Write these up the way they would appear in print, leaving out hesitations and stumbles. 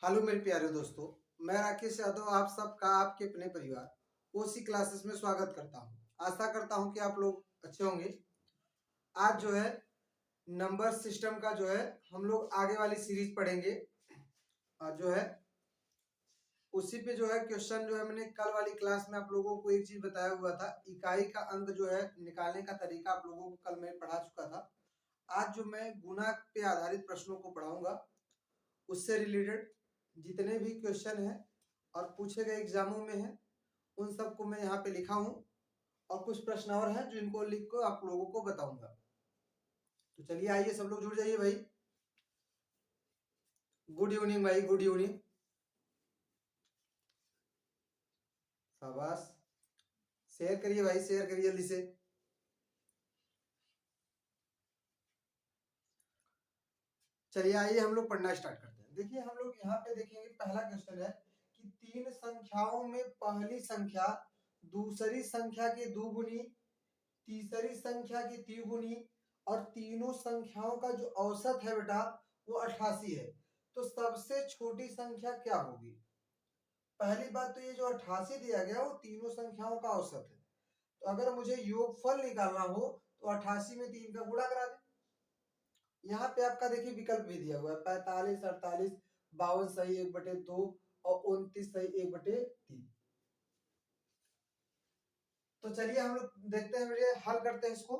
Hello मेरे प्यारे दोस्तों, मैं राकेश यादव आप सबका आपके अपने परिवार ओसी क्लासेस में स्वागत करता हूं। आशा करता हूं कि आप लोग अच्छे होंगे। आज जो है नंबर सिस्टम का जो है हम लोग आगे वाली सीरीज पढ़ेंगे। और जो है उसी पे जो है क्वेश्चन जो है मैंने कल वाली क्लास में आप लोगों को एक चीज बताया हुआ था, इकाई का अंक जो है निकालने का तरीका आप लोगों को कल मैं पढ़ा चुका था। आज जो मैं गुणा पे आधारित प्रश्नों को पढ़ाऊंगा, उससे रिलेटेड जितने भी क्वेश्चन हैं और पूछे गए एग्जामों में हैं उन सबको मैं यहाँ पे लिखा हूँ, और कुछ प्रश्न और हैं जिनको लिख कर आप लोगों को बताऊंगा। तो चलिए आइए सब लोग जुड़ जाइए भाई। गुड इवनिंग भाई, गुड इवनिंग। शाबाश, शेयर करिए भाई, शेयर करिए जल्दी से। चलिए आइए हम लोग पढ़ना स्टार्ट करते हैं। देखिए हम लोग यहाँ पे देखेंगे, पहला क्वेश्चन है कि तीन संख्याओं में पहली संख्या दूसरी संख्या के दुगुनी, तीसरी संख्या की तिगुनी और तीनों संख्याओं का जो औसत है बेटा वो 88 है। तो सबसे छोटी संख्या क्या होगी? पहली बात तो ये जो 88 दिया गया वो तीनों संख्याओं का औसत है। तो अगर मुझे योगफल निकालना हो तो 88 में 3 का गुणा करा दे। यहाँ पे आपका देखिए विकल्प भी दिया हुआ है 45, 48, 52 सही 1/2 और 29 सही 1/3। तो चलिए हम लोग देखते हैं, मेरे हल करते हैं इसको।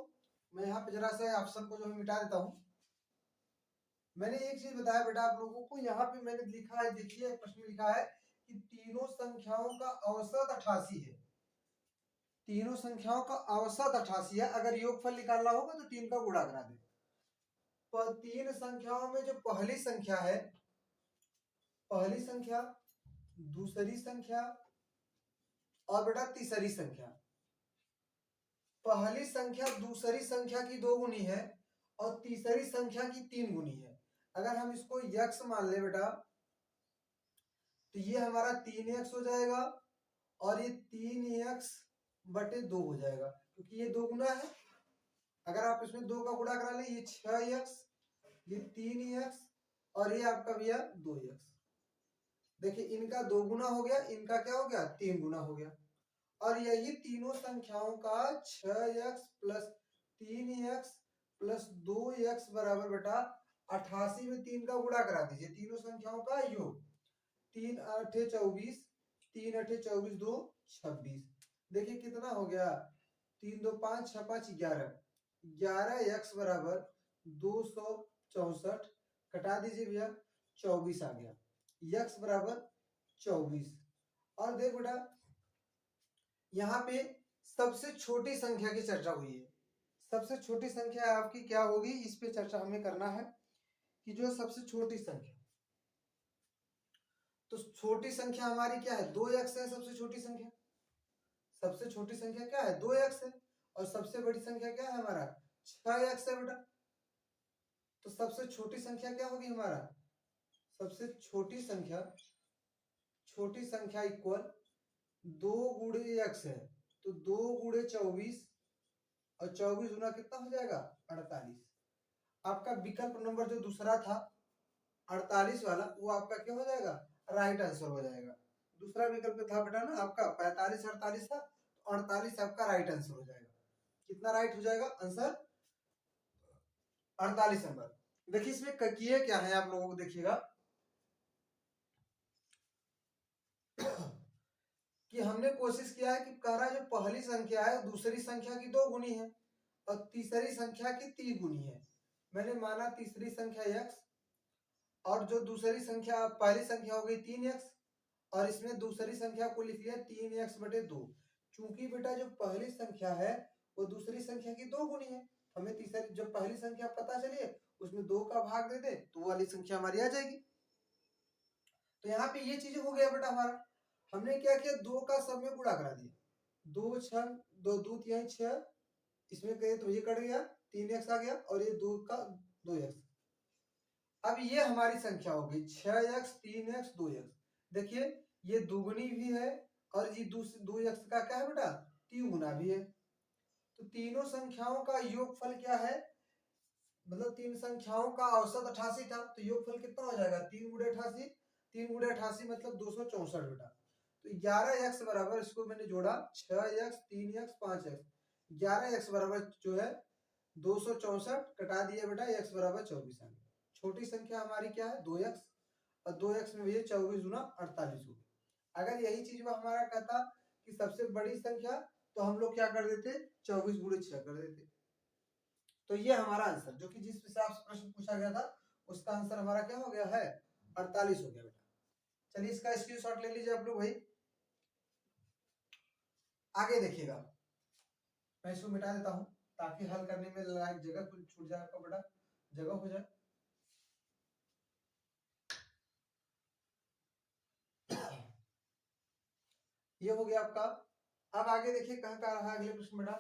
मैं यहाँ पे जरा सा ऑप्शन को जो है मिटा देता हूँ। मैंने एक चीज बताया बेटा आप लोगों को, यहाँ पे मैंने लिखा है, देखिए प्रश्न लिखा है कि तीनों संख्याओं का औसत 88 है। तीनों संख्याओं का औसत 88 है। अगर योगफल निकालना होगा तो 3 का गुणा करा दे। तो तीन संख्याओं में जो पहली संख्या है, पहली संख्या, दूसरी संख्या और बेटा तीसरी संख्या। पहली संख्या दूसरी संख्या की 2 गुनी है और तीसरी संख्या की 3 गुनी है। अगर हम इसको यक्स मान ले बेटा तो ये हमारा 3x हो जाएगा और ये 3x/2 हो जाएगा, क्योंकि ये 2 गुना है। अगर आप इसमें 2 का गुणा करा ले, ये 6x, ये 3x और ये आपका भैया 2x। देखिए इनका 2 गुना हो गया, इनका क्या हो गया 3 गुना हो गया। और यही तीनों संख्याओं का 6x plus 3x plus 2x बराबर बेटा 88 में 3 का गुणा करा दीजिए। तीनों संख्याओं का योग, 3 8 24, 3 8 24, 2 26। देखिए कितना हो गया, 3 2 5 6 5 11, 11x बराबर 264। कटा दीजिए भैया, 24 आ गया। x बराबर 24। और देख बेटा यहाँ पे सबसे छोटी संख्या की चर्चा हुई है। सबसे छोटी संख्या आपकी क्या होगी, इस पे चर्चा हमें करना है कि जो सबसे छोटी संख्या, तो छोटी संख्या हमारी क्या है 2x है। सबसे छोटी संख्या, सबसे छोटी संख्या क्या है 2x है। और सबसे बड़ी संख्या क्या है हमारा 6x है बेटा। तो सबसे छोटी संख्या क्या होगी हमारा, सबसे छोटी संख्या, छोटी संख्या इक्वल 2 गुणे x है। तो 2 गुणे 24 और 24 गुना कितना हो जाएगा 48। आपका विकल्प नंबर जो दूसरा था 48 वाला, वो आपका क्या हो जाएगा राइट आंसर हो जाएगा। दूसरा विकल्प था बेटा ना आपका 45 48 था, तो 48 आपका राइट आंसर हो जाएगा। कितना राइट हो जाएगा आंसर 48 नंबर। देखिए इसमें किए क्या है आप लोगों को देखिएगा कि हमने कोशिश किया है कि कह रहा है जो पहली संख्या है दूसरी संख्या की 2 गुनी है और तीसरी संख्या की 3 गुनी है। मैंने माना तीसरी संख्या x और जो दूसरी संख्या पहली संख्या हो गई 3x, और इसमें दूसरी संख्या को लिख लिया 3x/2। चूंकि बेटा जो पहली संख्या है वो दूसरी संख्या की 2 गुनी है, हमें तीसरी जो पहली संख्या पता चली है उसमें 2 का भाग दे दे तो वाली संख्या हमारी आ जाएगी। तो यहाँ पे ये चीज हो गया बेटा हमारा। हमने क्या किया 2 का सब में गुणा करा दिया, 2 6 2 2 3 6, इसमें कहे तो ये कट गया 3x आ गया और ये 2 का 2x। अब ये हमारी संख्या हो गई 6x 3x 2x। देखिए ये दुगुनी भी है और ये 2x का क्या है बेटा 3 गुना भी है। तो तीनों संख्याओं का योगफल क्या है, मतलब तीन संख्याओं का औसत 88 था, तो योगफल कितना हो जाएगा 3 गुणे 88 3 गुणे 88 मतलब 264 बेटा। तो 11x बराबर, इसको मैंने जोड़ा 6x 3x 5x, 11x बराबर जो है 264, कटा दिया बेटा, x बराबर 24 आ गया। छोटी संख्या हमारी क्या है 2x, और 2x में भैया 24 गुना 48 हो गया। अगर यही चीज वो हमारा कहता कि सबसे बड़ी संख्या, तो हम लोग क्या कर देते 24 गुणे 6 कर देते। तो ये हमारा आंसर, जो कि जिस हिसाब से प्रश्न पूछा गया था उसका आंसर हमारा क्या हो गया है 48 हो गया बेटा। चलिए इसका स्क्रीनशॉट ले लीजिए आप लोग भाई। आगे देखिएगा, मैं इसको मिटा देता हूं ताकि हल करने में जगह कुछ छूट जाए आपका बेटा, जगह हो जाए। ये हो गया आपका। अब आगे देखिए कहा क्या रहा अगले प्रश्न बेटा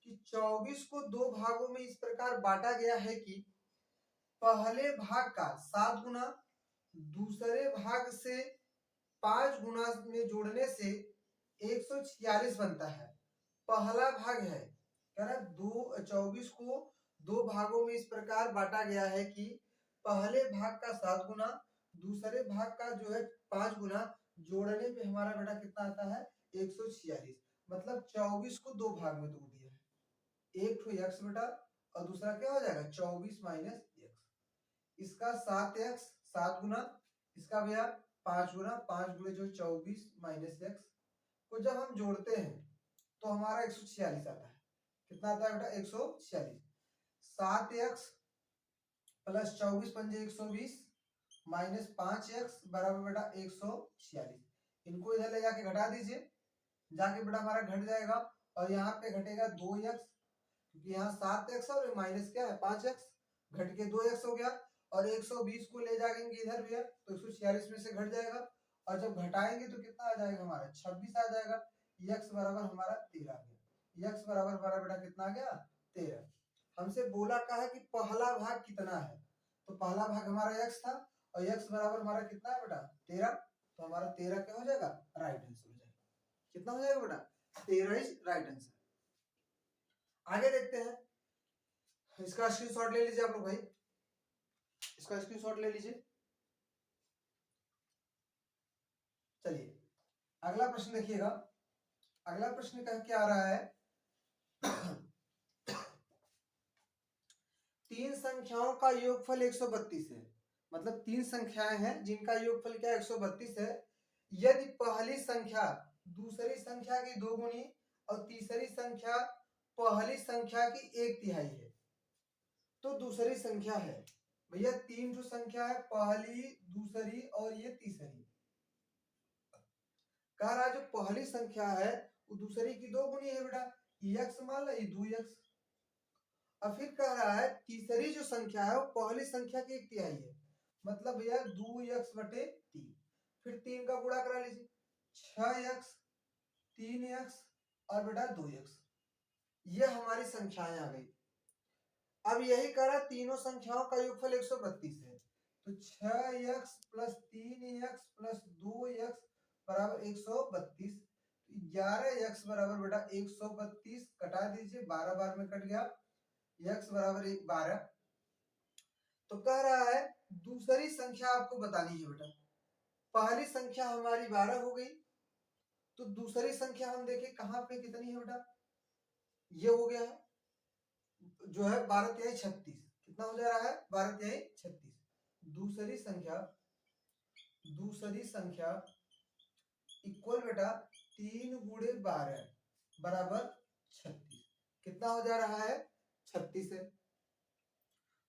कि 24 को दो भागों में इस प्रकार बांटा गया है कि पहले भाग का 7 गुना दूसरे भाग से 5 गुना में जोड़ने से 146 बनता है। पहला भाग है, कह रहा 24 को दो भागों में इस प्रकार बांटा गया है कि पहले भाग का 7 गुना दूसरे भाग का जो है 5 गुना, जोड़ने पे हमारा बेटा कितना आता है 146। मतलब 24 को दो भाग में तोड़ दिया है, एक तो x बेटा और दूसरा क्या हो जाएगा 24 माइनस x। इसका 7x 7 गुना, इसका भैया 5 गुना, 5 गुणे जो 24 माइनस x को जब हम जोड़ते हैं तो हमारा 146 आता है। कितना आता है बेटा 146। 7x प्लस 24 पंजे 120 माइनस 5x बराबर बेटा 146। इनको इधर ले जाके घटा दीजिए, जाके बेटा हमारा घट जाएगा, और यहाँ पे घटेगा 2x, क्योंकि यहाँ 7x और माइनस क्या है 5x, घट के 2x हो गया। और 120 को ले जाएंगे इधर भैया तो 146 में से घट जाएगा, और जब घटाएंगे तो कितना आ जाएगा हमारा 26 आ जाएगा। x बराबर हमारा 13 आ गया। x बराबर हमारा बेटा कितना आ गया 13। हमसे बोला का है कि पहला भाग कितना है, तो पहला भाग हमारा x था, और x बराबर हमारा कितना है बेटा 13, तो हमारा 13 क्या हो जाएगा राइट आंसर हो जाएगा। कितना हो जाएगा बेटा 13 इज राइट आंसर। आगे देखते हैं, इसका स्क्रीनशॉट ले लीजिए आप लोग भाई, इसका स्क्रीनशॉट ले लीजिए। चलिए अगला प्रश्न देखिएगा। अगला प्रश्न का क्या आ रहा है तीन संख्याओं का योगफल 132 है। मतलब तीन संख्याएं हैं जिनका योगफल क्या 132 है। यदि पहली संख्या दूसरी संख्या की 2 गुनी और तीसरी संख्या पहली संख्या की 1/3 है, तो दूसरी संख्या है भैया तीन जो संख्या है, पहली दूसरी और ये तीसरी। कह रहा है जो पहली संख्या है वो दूसरी की 2 गुनी है बेटा, x मान लो ये 2x। और फिर कह रहा है तीसरी जो संख्या है वो पहली संख्या की 1/3 है, मतलब भैया 2x बटे 3। फिर 3 का गुणा करा लीजिए, 6x 3x और बेटा 2x। ये हमारी संख्याएं आ गई। अब यही कह रहा तीनों संख्याओं का योगफल 132 है, तो 6x plus 3x plus 2x बराबर 132। 11x बराबर बेटा 132, कटा दीजिए 12 बार में कट गया, x बराबर 12। तो कह रहा है दूसरी संख्या आपको बतानी है बेटा। पहली संख्या हमारी 12 हो गई, तो दूसरी संख्या हम देखें कहां पे कितनी है बेटा, ये हो गया है जो है 12 तिहाई 36। कितना हो जा रहा है 12 तिहाई 36। दूसरी संख्या इक्वल बेटा 3 गुणे 12 बराबर 36। कितना हो जा रहा है 36 है।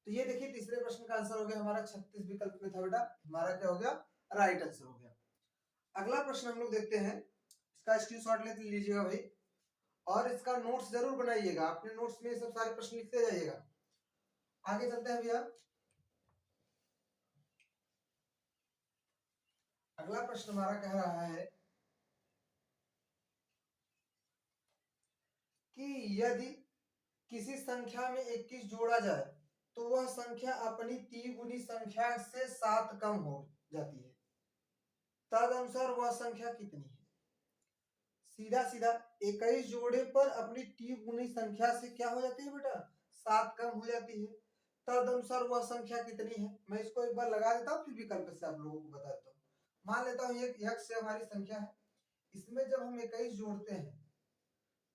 तो ये देखिए तीसरे प्रश्न का आंसर हो गया हमारा 36 विकल्प में था बेटा, हमारा क्या हो गया राइट आंसर हो गया। अगला प्रश्न हम लोग देखते हैं, इसका स्क्रीनशॉट ले लीजिएगा भाई, और इसका नोट्स जरूर बनाइएगा, अपने नोट्स में सब सारे प्रश्न लिखते जाइएगा। आगे चलते हैं भैया। अगला प्रश्न हमारा कह रहा है कि यदि किसी संख्या में 21 जोड़ा जाए तो वह संख्या अपनी तिगुनी संख्या से 7 कम हो जाती है, तदनुसार वह संख्या कितनी है। सीधा सीधा 21 जोड़े पर अपनी तिगुनी संख्या से क्या हो जाती है बेटा 7 कम हो जाती है, तदनुसार वह संख्या कितनी है। मैं इसको एक बार लगा देता हूँ फिर विकल्प से आप लोगों को बता देता हूँ। मान लेता हूँ एक x से हमारी संख्या है, इसमें जब हम 21 जोड़ते हैं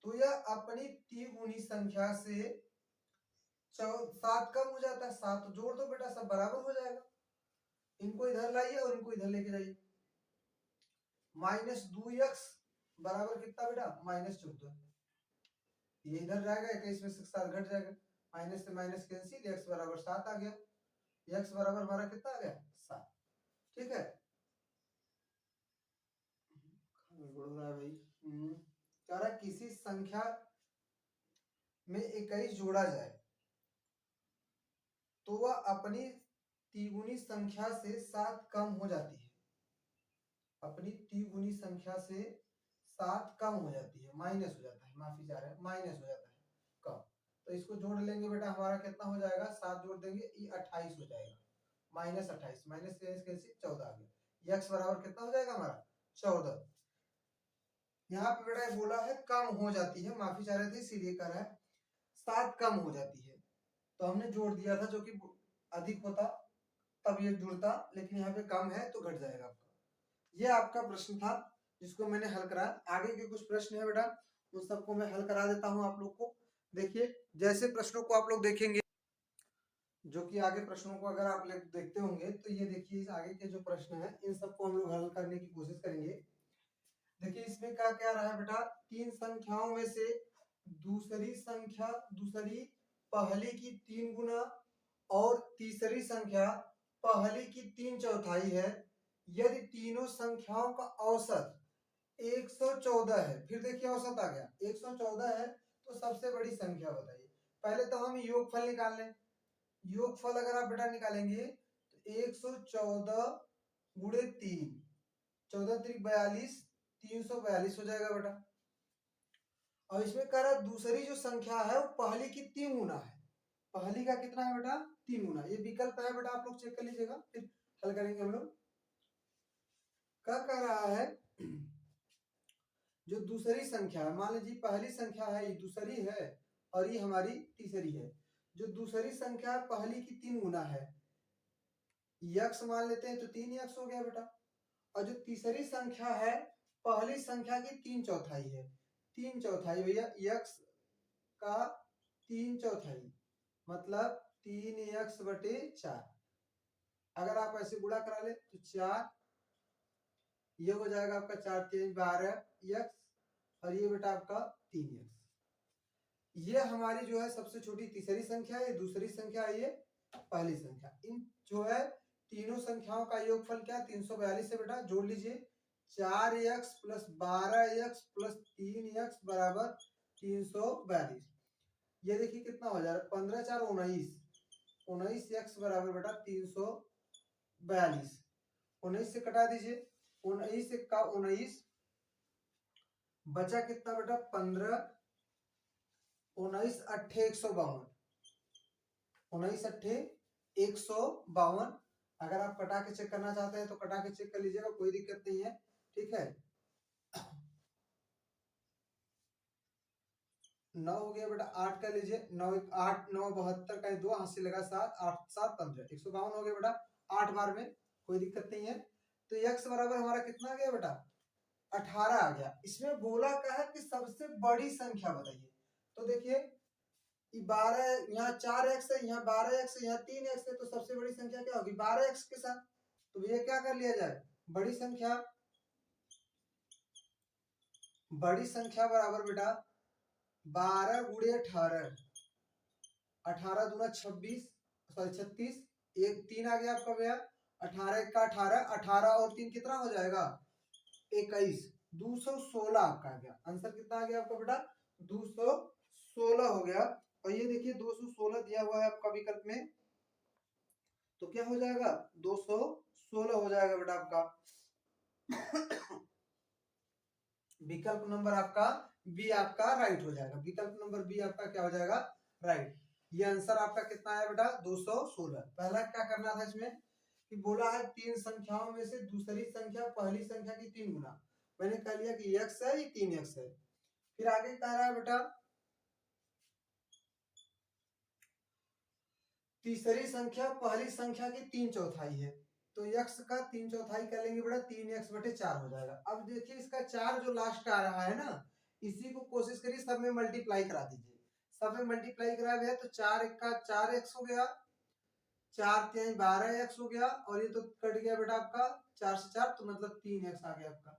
तो यह अपनी त्रिगुणी संख्या से 7 कम हो जाता है। 7 जोड़ दो बेटा, सब बराबर हो जाएगा। इनको इधर लाइए और इनको इधर लेके जाइए। -2x बराबर कितना बेटा, -14। ये इधर जाएगा, 21 में से 7 घट जाएगा, माइनस से माइनस कैंसिल, x बराबर 7 आ गया। x बराबर हमारा कितना आ गया, 7। ठीक है, गड़बड़ हो रहा है भाई। कह रहा किसी संख्या में 21 जोड़ा जाए तो वह अपनी त्रिगुणी संख्या से 7 कम हो जाती है। अपनी त्रिगुणी संख्या से 7 कम हो जाती है, माइनस हो जाता है, माफी चाह रहे हैं, माइनस हो जाता है कम। तो इसको जोड़ लेंगे बेटा, हमारा कितना हो जाएगा, 7 जोड़ देंगे, ये 28 हो जाएगा। -28 माइनस कैसे 14 आ गया। x बराबर कितना हो जाएगा हमारा, 14। यहाँ पे बेटा बोला है कम हो जाती है, माफी चाह रहे थे इसीलिए कह रहा है 7 कम हो जाती है। तो हमने जोड़ दिया था, जो कि अधिक होता तब ये जुड़ता, लेकिन यहाँ पे कम है तो घट जाएगा आपका। ये आपका प्रश्न था जिसको मैंने हल कराया। आगे के कुछ प्रश्न है बेटा, उन सबको मैं हल करा देता हूँ आप लोग को। देखिए, जैसे प्रश्नों को आप लोग देखेंगे, जो कि आगे प्रश्नों को अगर आप लोग देखते होंगे तो ये देखिए, इस आगे के जो प्रश्न है इन सबको हम लोग हल करने की कोशिश करेंगे। देखिए इसमें क्या क्या रहा है बेटा, 3 संख्याओं में से दूसरी संख्या पहली की 3 गुना और तीसरी संख्या पहली की 3/4 है। यदि तीनों संख्याओं का औसत 114 है, फिर देखिए औसत आ गया 114 है, तो सबसे बड़ी संख्या बताइए। पहले तो हम योगफल निकाल लें। योगफल अगर आप बेटा निकालेंगे तो 114 गुणे 3, 14 त्रिक 42, 342 हो जाएगा बेटा। और इसमें कह रहा है दूसरी जो संख्या है वो पहली की 3 गुना है। पहली का कितना है बेटा, 3 गुना। ये विकल्प है बेटा, आप लोग चेक कर लीजिएगा, फिर हल करेंगे हम लोग। क्या कह रहा है, जो दूसरी संख्या है, मान लीजिए पहली संख्या है, ये दूसरी है और ये हमारी तीसरी है। जो दूसरी संख्या पहली की 3 गुना है, यक्स मान लेते हैं तो 3x हो गया बेटा। और जो तीसरी संख्या है पहली संख्या की 3/4 है। 3/4 भैया, यक्स का 3/4 मतलब 3x/4। अगर आप ऐसे गुणा करा ले तो 4, ये हो जाएगा आपका 4 3 12x, और ये बेटा आपका 3x। ये हमारी जो है सबसे छोटी तीसरी संख्या है, ये दूसरी संख्या है, ये पहली संख्या। इन जो है तीनों संख्याओं का योगफल क्या, 342 है बेटा। जोड़ लीजिए, 4x + 12x + 3x बराबर 342। ये देखिए कितना हो जा रहा है, 15 4 19, 19x बराबर बेटा 342। 19 से कटा दीजिए, 19 का 19 बचा कितना बेटा, 15, 19 8 152, 19 8 152। अगर आप कटा के चेक करना चाहते हैं तो कटा के चेक कर लीजिएगा, कोई दिक्कत नहीं है। ठीक है, 9 हो गया बेटा, 8 कर लीजिए, 9 8 9 72 का 2 हाथ से लगा 7, 8 7 15, 152 हो गया बेटा 8 बार में, कोई दिक्कत नहीं है। तो x बराबर हमारा कितना आ गया बेटा, 18 आ गया। इसमें बोला क्या है कि सबसे बड़ी संख्या बताइए। तो देखिए 12, यहाँ 4x है, यहाँ 12x है, यहाँ 3x है, तो सबसे बड़ी संख्या क्या होगी, 12x के साथ। तो भैया क्या कर लिया जाए, बड़ी संख्या बराबर बेटा 12 गुणे 18, 18 दूना 26, सॉरी 36, एक 3 आ गया आपका भैया, 18 का 18, 18 और 3 कितना हो जाएगा 21, 216 आपका आ गया। आंसर कितना आ गया आपका बेटा, 216 हो गया। और ये देखिए 216 दिया हुआ है आपका विकल्प में, तो क्या हो जाएगा 216 हो जाएगा बेटा आपका। विकल्प नंबर आपका बी आपका राइट हो जाएगा। विकल्प नंबर बी आपका क्या हो जाएगा, राइट। ये आंसर आपका कितना है बेटा, 216। पहला क्या करना था इसमें कि बोला है 3 संख्याओं में से दूसरी संख्या पहली संख्या की 3 गुना। मैंने कह लिया कि x है, ये 3x है। फिर आगे कह रहा है बेटा तीसरी संख्या पहली संख्या की 3/4 है। तो x का 3/4 कर लेंगे बेटा, 3x/4 हो जाएगा। अब देखिए इसका 4 जो लास्ट का आ रहा है ना, इसी को कोशिश करिए सब में मल्टीप्लाई करा दीजिए। सब में मल्टीप्लाई करा गया तो 4 का 4x हो गया, 4 3 12x हो गया, और ये तो कट गया बेटा आपका 4 से 4, तो मतलब 3x आ गया आपका।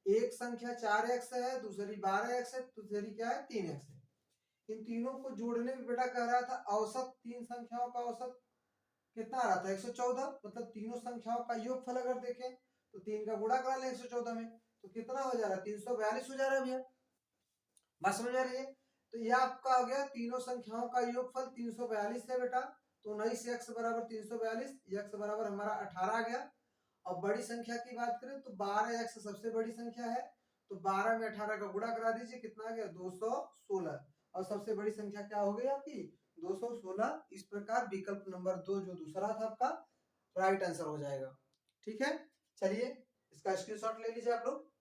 एक संख्या 4x है, दूसरी 12x है, दूसरी क्या है 3x है। इन तीनों को जोड़ने में बेटा कह रहा था औसत, तीन संख्याओं का औसत कितना आ रहा था 114, मतलब तीनों संख्याओं का योगफल अगर देखें तो 3 का गुणा करा लें 114 में, तो कितना हो जा रहा है 342 हो जा रहा है भैया। बात समझ आ रही है? तो ये आपका हो गया तीनों संख्याओं का योगफल 342 है बेटा। तो 19x बराबर 342, x बराबर हमारा 18 आ गया। अब बड़ी संख्या की बात करें तो 12x सबसे बड़ी संख्या है, तो 12 में 18 का गुणा करा दीजिए, कितना आ गया 216। और सबसे बड़ी संख्या क्या हो गई आपकी 216। इस प्रकार विकल्प नंबर 2 जो दूसरा था आपका राइट आंसर हो जाएगा। ठीक है, चलिए इसका स्क्रीनशॉट ले लीजिए आप लोग।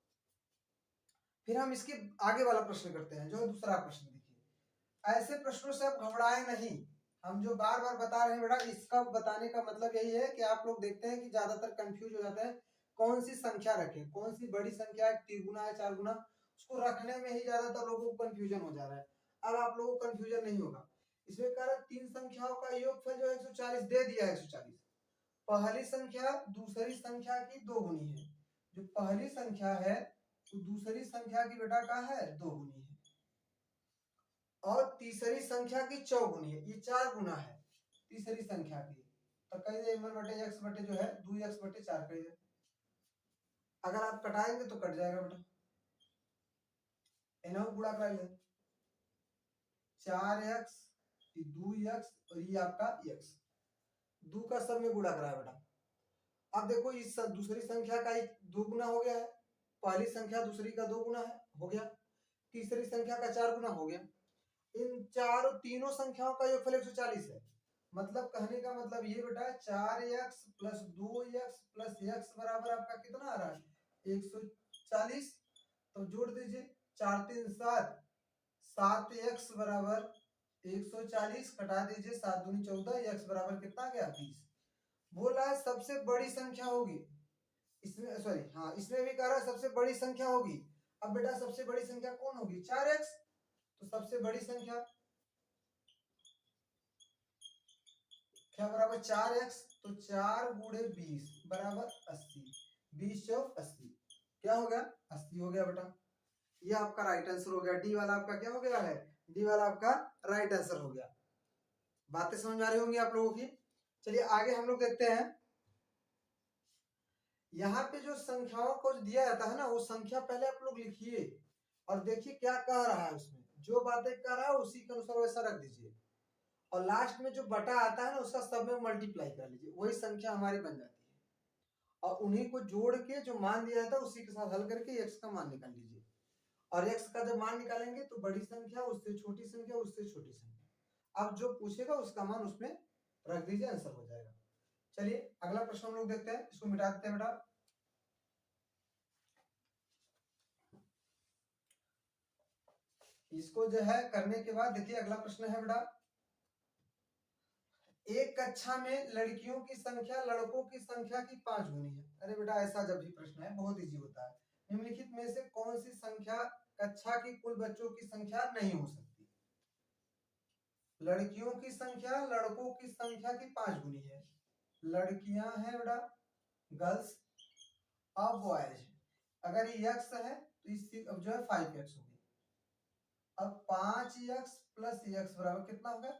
फिर हम इसके आगे वाला प्रश्न करते हैं, जो है दूसरा प्रश्न। देखिए ऐसे प्रश्नों से आप घबराए नहीं, हम जो बार बार बता रहे हैं बेटा, इसका बताने का मतलब यही है कि आप लोग देखते हैं कि ज्यादातर कंफ्यूज हो जाते हैं कौन सी संख्या रखें, कौन सी बड़ी संख्या है, 3 गुना है 4 गुना, उसको रखने में ही ज्यादातर लोगों को कंफ्यूजन हो जा रहा है। अब आप लोगों को कंफ्यूजन नहीं होगा। इसमें कह रहा है तीन संख्याओं का योगफल जो 140 दे दिया है 140। पहली संख्या दूसरी संख्या की दो गुनी है, जो पहली संख्या है तो दूसरी संख्या की बेटा का है दो गुनी है, और तीसरी संख्या की चौगुनी है, ये 4 गुना है तीसरी संख्या की। तो कह दे x बटे जो है 2x/4 कह दे। अगर आप कटाएंगे तो कट जाएगा बेटा, इन्हों गुणा कर ले 4x 2x और ये आपका x, 2 का सब में गुणा कराया बेटा। अब देखो इस दूसरी संख्या का 2 गुना हो गया है, पहली संख्या दूसरी का 2 गुना है हो गया, तीसरी संख्या का 4 गुना हो गया। इन तीनों संख्याओं का योगफल 140 है। मतलब कहने का मतलब ये बेटा 4x plus 2x plus x बराबर आपका कितना आ रहा है 140। तो जोड़ दीजिए 4 3 7, 7x बराबर 140, कटा दीजिए 7 दूनी 14, x बराबर कितना गया 20। बोला है सबसे बड़ी संख्या होगी, इसमें सॉरी हाँ इसमें भी कह रहा है सबसे बड़ी संख्या होगी। अब बेटा सबसे बड़ी संख्या कौन होगी 4x, तो सबसे बड़ी संख्या क्या बराबर 4x, तो 4 गुणे 20 बराबर 80, 20 चौक 80, क्या हो गया 80 हो गया बेटा। ये आपका राइट आंसर हो गया, डी वाला आपका क्या हो गया है, डी वाला आपका राइट आंसर हो गया। बातें समझ आ रही होंगी आप लोगों की। चलिए आगे हम लोग देखते हैं, यहाँ पे जो संख्याओं को दिया जाता है ना, वो संख्या पहले आप लोग लिखिए और देखिए क्या कह रहा है, उसमें जो बातें कह रहा है उसी के अनुसार वैसा रख दीजिए, और लास्ट में जो बटा आता है ना उसका सब में मल्टीप्लाई कर लीजिए, वही संख्या हमारी बन जाती है। और उन्हीं को जोड़ के जो मान दिया जाता है उसी के साथ हल करके x का मान निकाल लीजिए, और x का जब मान निकालेंगे तो बड़ी संख्या उससे छोटी संख्या उससे छोटी संख्या, अब जो पूछेगा उसका मान उसमें रख दीजिए, आंसर हो जाएगा। चलिए अगला प्रश्न हम लोग देखते हैं, इसको मिटा देते हैं बेटा। इसको जो है करने के बाद देखिए अगला प्रश्न है बेटा, एक कक्षा में लड़कियों की संख्या लड़कों की संख्या की 5 गुनी है। अरे बेटा ऐसा जब भी प्रश्न है बहुत इजी होता है। निम्नलिखित में से कौन सी संख्या कक्षा की कुल बच्चों की संख्या नहीं हो सकती। लड़कियों की संख्या लड़कों की संख्या की 5 गुनी है, लड़कियां हैं बेटा गर्ल्स, अब बॉयज, अगर ये x है तो इस अब जो है 5x होगी। अब 5x प्लस x बराबर कितना होगा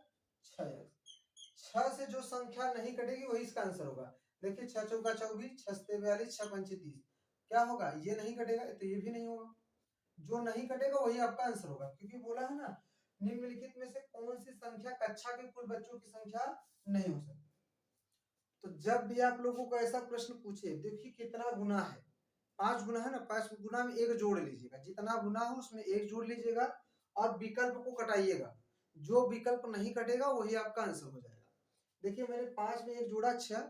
6x। 6 से जो संख्या नहीं कटेगी वही इसका आंसर होगा। देखिए 6 चौका 24, 6 सत्ते 42, 6 पंचे 30, क्या होगा ये नहीं कटेगा तो ये भी नहीं होगा, जो नहीं कटेगा वही आपका आंसर होगा, क्योंकि बोला है ना निम्नलिखित में से कौन सी संख्या कक्षा के कुल बच्चों की संख्या नहीं हो सकती। तो जब भी आप लोगों को ऐसा प्रश्न पूछे, देखिए कितना गुना है, 5 गुना है ना, 5 गुना में एक जोड़ लीजिएगा, जितना गुना हो उसमें एक जोड़ लीजिएगा और विकल्प को कटाइएगा, जो विकल्प नहीं कटेगा वही आपका आंसर हो जाएगा। देखिए मैंने 5 में एक जोड़ा 6,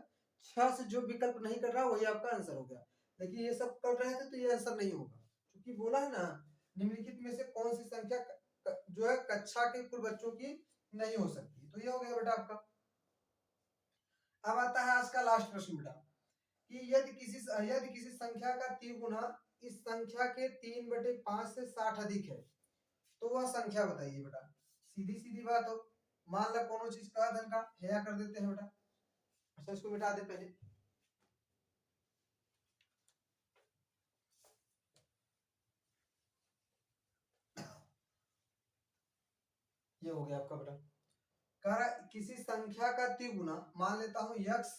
6 से जो विकल्प नहीं कर रहा वही आपका आंसर हो गया। देखिए ये सब कर रहे थे तो ये आंसर नहीं होगा, क्योंकि बोला है ना निम्नलिखित में से कौन सी संख्या जो है कक्षा के कुल बच्चों की नहीं हो सकती, तो ये हो गया बेटा आपका। अब आता है आज का लास्ट प्रश्न बेटा, कि यदि किसी संख्या का 3 गुना इस संख्या के 3/5 से 60 अधिक है तो वह संख्या बताइए बेटा। सीधी सीधी बात हो। मान लो कोनो चीज का धन का हेया कर देते हैं बेटा। अच्छा इसको मिटा दे पहले। ये हो गया आपका बेटा। कह रहा किसी संख्या का 3 गुना, मान लेता हूं यक्स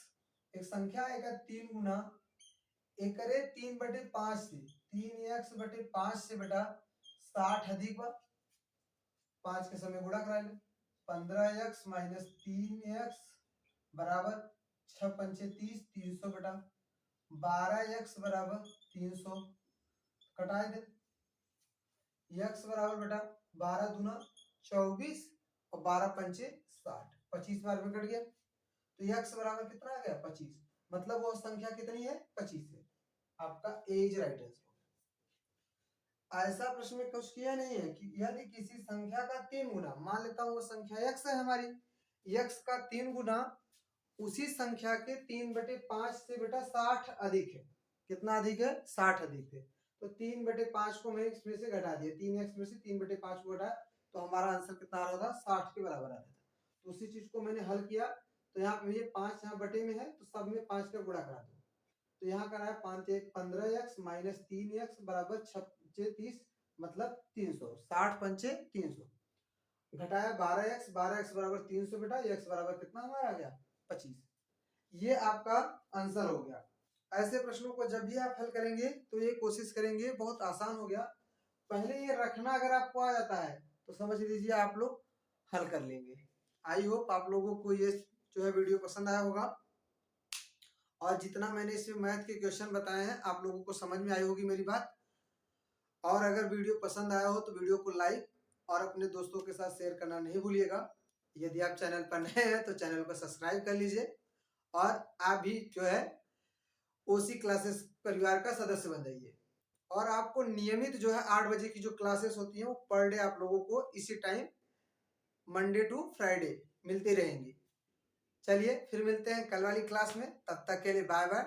एक संख्या है का 3 गुना एकरे 3/5 से 3x/5 से बेटा 60 अधिक बा 5 के समय गुणा करा ले 15x माइनस 3x बराबर 6 पंचे 30 300 बेटा 12x बराबर 300 कटाए दे x बराबर बेटा 12 दूना 24 और 12 पंचे 60 25 बार में कट गया तो x बराबर कितना आ गया 25। मतलब वो संख्या कितनी है 25 है। आपका एज राइट आंसर। ऐसा प्रश्न में कुछ किया नहीं है कि यदि किसी संख्या का 3 गुना, मान लेता हूं वो संख्या x है हमारी, x का 3 गुना उसी संख्या के 3/5 से बेटा 60 अधिक है। कितना अधिक है 60 अधिक है। तो 3/5 को मैं इसमें से घटा दिया 3x में से 3/5 को घटा तो हमारा आंसर कितना आ रहा था 60 के बराबर आ रहा था। तो उसी चीज को मैंने हल किया तो यहाँ पे ये 5 यहाँ बटे में है तो सब में 5 का गुणा करा दो तो यहाँ करा है 5 1 15x माइनस 3x बराबर 6 30 मतलब 300 60 पंचे 300 घटाया 12x बराबर 300 बेटा x बराबर कितना हमारा आ गया 25। ये आपका आंसर हो गया। ऐसे प्रश्नों को जब भी आप हल करेंगे तो ये कोशिश करेंगे, बहुत आसान हो गया। पहले ये रखना अगर आपको आ जाता है तो समझ लीजिए आप लोग हल कर लेंगे। आई होप आप लोगों को ये जो है वीडियो पसंद आया होगा और जितना मैंने इसमें मैथ के क्वेश्चन बताए हैं आप लोगों को समझ में आई होगी मेरी बात। और अगर वीडियो पसंद आया हो तो वीडियो को लाइक और अपने दोस्तों के साथ शेयर करना नहीं भूलिएगा। यदि आप चैनल पर नए हैं तो चैनल को सब्सक्राइब कर लीजिए और आप भी जो है ओसी क्लासेस परिवार का सदस्य बन जाइए। और आपको नियमित जो है 8 बजे की जो क्लासेस होती हैं वो पर डे आप लोगों को इसी टाइम मंडे टू फ्राइडे मिलती रहेंगी। चलिए फिर मिलते हैं कल वाली क्लास में, तब तक के लिए बाय बाय।